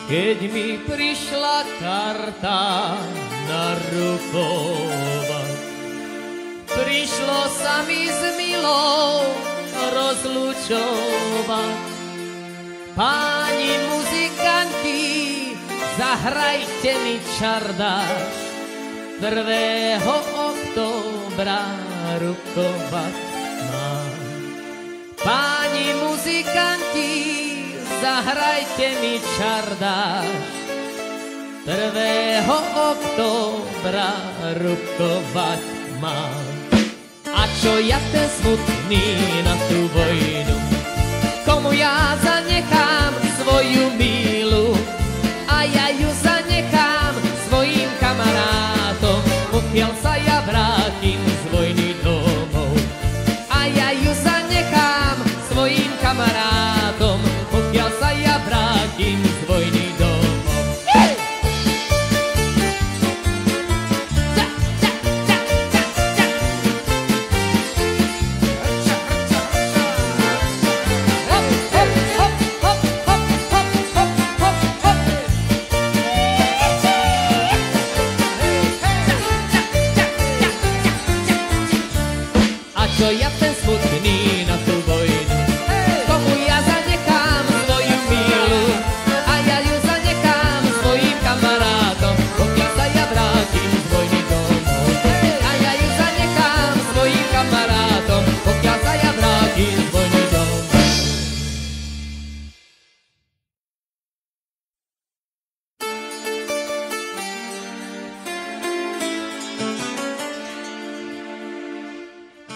Keď mi prišla karta na rukovať, prišlo sa mi s milou rozlučovať. Páni muzikanti, zahrajte mi čardáš, 1. októbra rukovať mám. Páni muzikanti, zahrajte mi čardáš, 1. októbra rukovať mám. A čo ja ten smutný na tú vojnu, komu ja zanechám svoju milu, a ja ju zanechám svojim kamarátom, pokiaľ sa ja vrátim z vojny domov. A ja ju zanechám svojim kamarátom, pokiaľ sa ja vrátim z vojny domov. Čo ja ten smutný na tú vojnu, komu ja zanechám svoju milu, a ja ju zanechám svojim kamarátom, pokiaľ sa ja vrátim z vojny domov. A ja ju zanechám svojim kamarátom, pokiaľ sa ja vrátim z vojny domov.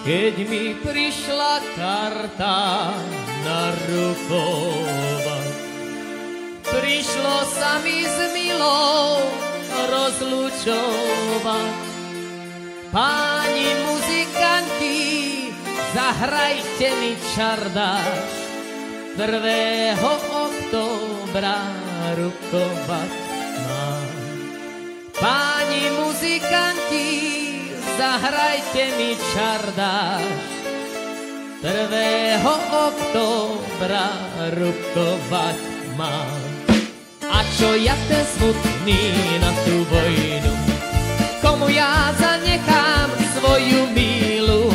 Keď mi prišla karta na rukovať, prišlo sa mi s milou rozlučovať. Páni muzikanti, zahrajte mi čardáš, 1. októbra rukovať mám. Páni muzikanti, zahrajte mi čardáš, 1. októbra rukovať mám. A čo ja ten smutný na tú vojnu, komu ja zanechám svoju milu,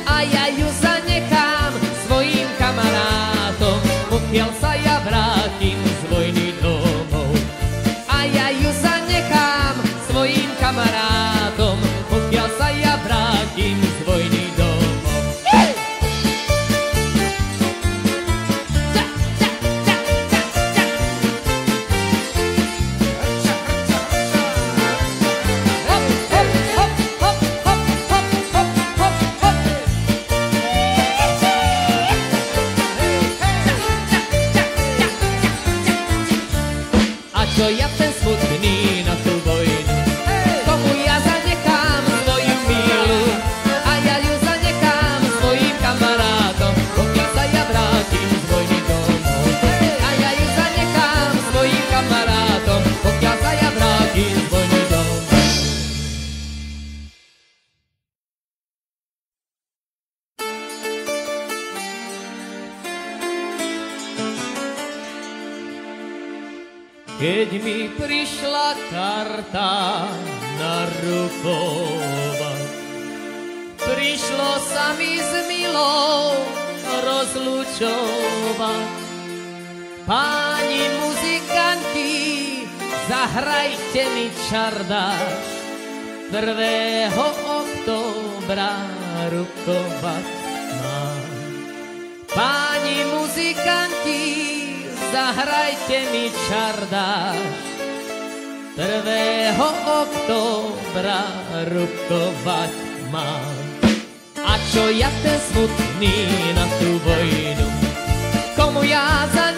a ja ju zanechám svojim kamarátom, pokiaľ sa ja vrátim z vojny domov. A ja ju zanechám svojim kamarátom, pokiaľ sa ja vrátim z vojny domov. A čo ja ten smutný na tú vojnu, komu ja zanechám svoju milu, a ja ju zanechám svojim kamarátom, pokiaľ sa ja vrátim z vojny domov. A ja ju zanechám svojim kamarátom, pokiaľ sa ja vrátim z vojny domov. Keď mi prišla karta na rukovať, prišlo sa mi s milou rozlučovať. Páni muzikanti, zahrajte mi čardáš, 1. októbra rukovať mám. Páni muzikanti, zahrajte mi čardáš, 1. októbra rukovať mám. A čo ja ten smutný na tú vojnu, komu ja zanechám